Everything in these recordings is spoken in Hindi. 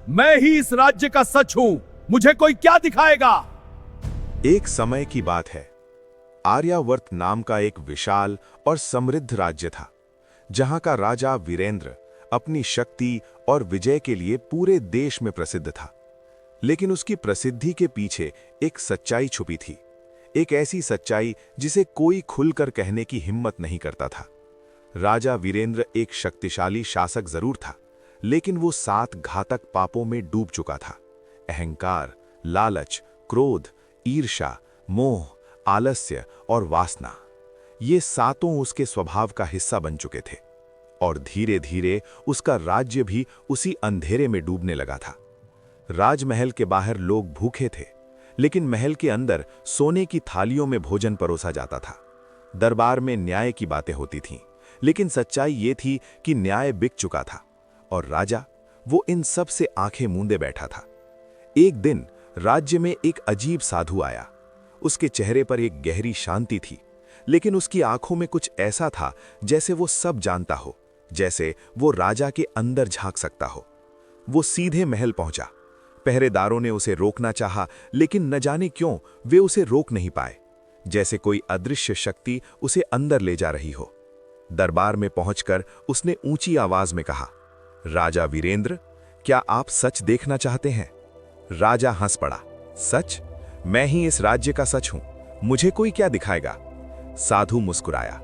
मैं ही इस राज्य का सच हूं, मुझे कोई क्या दिखाएगा। एक समय की बात है। आर्यावर्त नाम का एक विशाल और समृद्ध राज्य था, जहां का राजा वीरेंद्र अपनी शक्ति और विजय के लिए पूरे देश में प्रसिद्ध था। लेकिन उसकी प्रसिद्धि के पीछे एक सच्चाई छुपी थी, एक ऐसी सच्चाई जिसे कोई खुलकर कहने की हिम्मत नहीं करता था। राजा वीरेंद्र एक शक्तिशाली शासक जरूर था, लेकिन वो 7 घातक पापों में डूब चुका था। अहंकार, लालच, क्रोध, ईर्ष्या, मोह, आलस्य और वासना, ये 7 उसके स्वभाव का हिस्सा बन चुके थे और धीरे धीरे उसका राज्य भी उसी अंधेरे में डूबने लगा था। राजमहल के बाहर लोग भूखे थे, लेकिन महल के अंदर सोने की थालियों में भोजन परोसा जाता था। दरबार में न्याय की बातें होती थीं, लेकिन सच्चाई ये थी कि न्याय बिक चुका था और राजा वो इन सब से आंखें मूंदे बैठा था। एक दिन राज्य में एक अजीब साधु आया। उसके चेहरे पर एक गहरी शांति थी, लेकिन उसकी आंखों में कुछ ऐसा था जैसे वो सब जानता हो, जैसे वो राजा के अंदर झांक सकता हो। वो सीधे महल पहुंचा। पहरेदारों ने उसे रोकना चाहा, लेकिन न जाने क्यों वे उसे रोक नहीं पाए, जैसे कोई अदृश्य शक्ति उसे अंदर ले जा रही हो। दरबार में पहुंचकर उसने ऊंची आवाज में कहा, राजा वीरेंद्र, क्या आप सच देखना चाहते हैं? राजा हंस पड़ा। सच? मैं ही इस राज्य का सच हूं, मुझे कोई क्या दिखाएगा? साधु मुस्कुराया।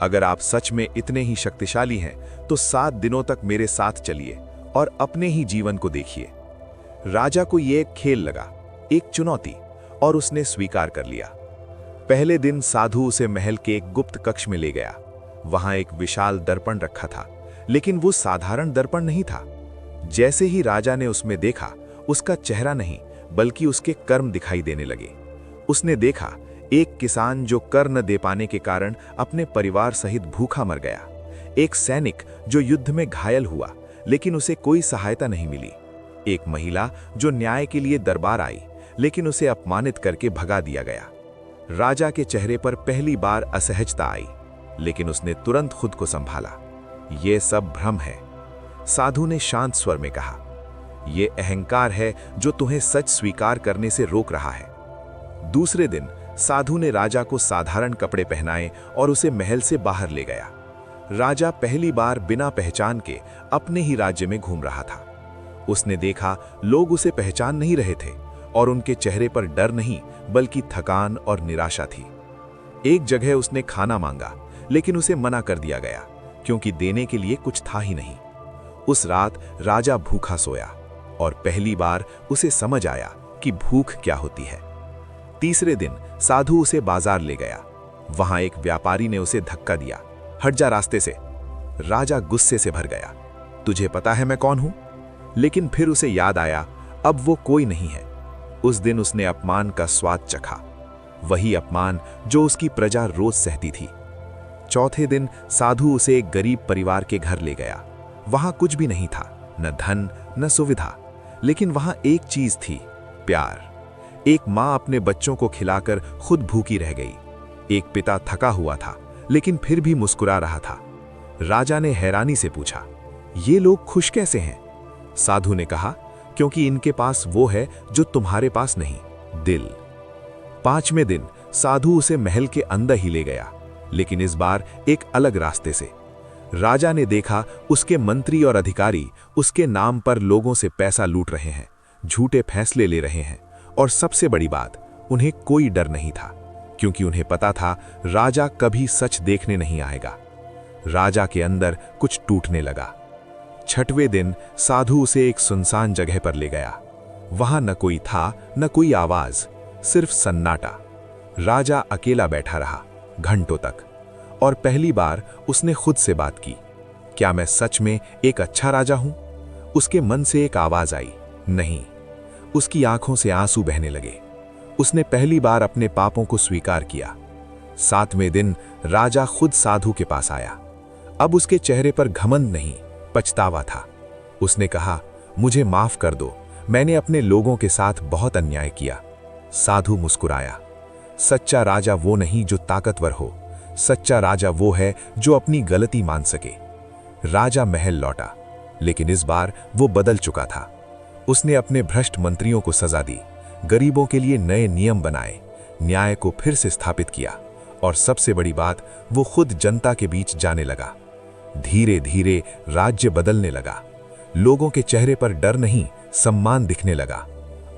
अगर आप सच में इतने ही शक्तिशाली हैं, तो 7 दिनों तक मेरे साथ चलिए और अपने ही जीवन को देखिए। राजा को यह एक खेल लगा, एक चुनौती, और उसने स्वीकार कर लिया। पहले दिन साधु उसे महल के एक गुप्त कक्ष में ले गया। वहां एक विशाल दर्पण रखा था, लेकिन वो साधारण दर्पण नहीं था। जैसे ही राजा ने उसमें देखा, उसका चेहरा नहीं बल्कि उसके कर्म दिखाई देने लगे। उसने देखा एक किसान जो कर न दे पाने के कारण अपने परिवार सहित भूखा मर गया, एक सैनिक जो युद्ध में घायल हुआ लेकिन उसे कोई सहायता नहीं मिली, एक महिला जो न्याय के लिए दरबार आई लेकिन उसे अपमानित करके भगा दिया गया। राजा के चेहरे पर पहली बार असहजता आई, लेकिन उसने तुरंत खुद को संभाला। यह सब भ्रम है, साधु ने शांत स्वर में कहा। यह अहंकार है जो तुम्हें सच स्वीकार करने से रोक रहा है। दूसरे दिन साधु ने राजा को साधारण कपड़े पहनाए और उसे महल से बाहर ले गया। राजा पहली बार बिना पहचान के अपने ही राज्य में घूम रहा था। उसने देखा लोग उसे पहचान नहीं रहे थे और उनके चेहरे पर डर नहीं बल्कि थकान और निराशा थी। एक जगह उसने खाना मांगा, लेकिन उसे मना कर दिया गया क्योंकि देने के लिए कुछ था ही नहीं। उस रात राजा भूखा सोया और पहली बार उसे समझ आया कि भूख क्या होती है। तीसरे दिन साधु उसे बाजार ले गया। वहां एक व्यापारी ने उसे धक्का दिया, हट जा रास्ते से। राजा गुस्से से भर गया, तुझे पता है मैं कौन हूं? लेकिन फिर उसे याद आया अब वो कोई नहीं है। उस दिन उसने अपमान का स्वाद चखा, वही अपमान जो उसकी प्रजा रोज सहती थी। चौथे दिन साधु उसे एक गरीब परिवार के घर ले गया। वहां कुछ भी नहीं था, न धन न सुविधा, लेकिन वहां एक चीज थी, प्यार। एक माँ अपने बच्चों को खिलाकर खुद भूखी रह गई। एक पिता थका हुआ था लेकिन फिर भी मुस्कुरा रहा था। राजा ने हैरानी से पूछा, ये लोग खुश कैसे हैं? साधु ने कहा, क्योंकि इनके पास वो है जो तुम्हारे पास नहीं, दिल। 5वें दिन साधु उसे महल के अंदर ही ले गया, लेकिन इस बार एक अलग रास्ते से। राजा ने देखा उसके मंत्री और अधिकारी उसके नाम पर लोगों से पैसा लूट रहे हैं, झूठे फैसले ले रहे हैं, और सबसे बड़ी बात, उन्हें कोई डर नहीं था, क्योंकि उन्हें पता था राजा कभी सच देखने नहीं आएगा। राजा के अंदर कुछ टूटने लगा। 6वें दिन साधु उसे एक सुनसान जगह पर ले गया। वहां न कोई था, न कोई आवाज, सिर्फ सन्नाटा। राजा अकेला बैठा रहा घंटों तक, और पहली बार उसने खुद से बात की, क्या मैं सच में एक अच्छा राजा हूं? उसके मन से एक आवाज आई, नहीं। उसकी आंखों से आंसू बहने लगे। उसने पहली बार अपने पापों को स्वीकार किया। 7वें दिन राजा खुद साधु के पास आया। अब उसके चेहरे पर घमंड नहीं, पछतावा था। उसने कहा, मुझे माफ कर दो, मैंने अपने लोगों के साथ बहुत अन्याय किया। साधु मुस्कुराया। सच्चा राजा वो नहीं जो ताकतवर हो, सच्चा राजा वो है जो अपनी गलती मान सके। राजा महल लौटा, लेकिन इस बार वो बदल चुका था। उसने अपने भ्रष्ट मंत्रियों को सजा दी, गरीबों के लिए नए नियम बनाए, न्याय को फिर से स्थापित किया और सबसे बड़ी बात, वो खुद जनता के बीच जाने लगा। धीरे धीरे राज्य बदलने लगा। लोगों के चेहरे पर डर नहीं, सम्मान दिखने लगा।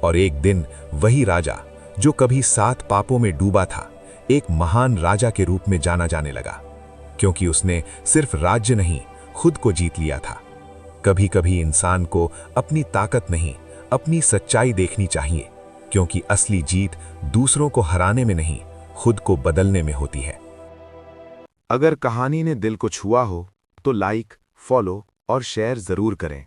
और एक दिन वही राजा जो कभी 7 पापों में डूबा था, एक महान राजा के रूप में जाना जाने लगा, क्योंकि उसने सिर्फ राज्य नहीं, खुद को जीत लिया था। कभी कभी इंसान को अपनी ताकत नहीं, अपनी सच्चाई देखनी चाहिए, क्योंकि असली जीत दूसरों को हराने में नहीं, खुद को बदलने में होती है। अगर कहानी ने दिल को छुआ हो तो लाइक, फॉलो और शेयर जरूर करें।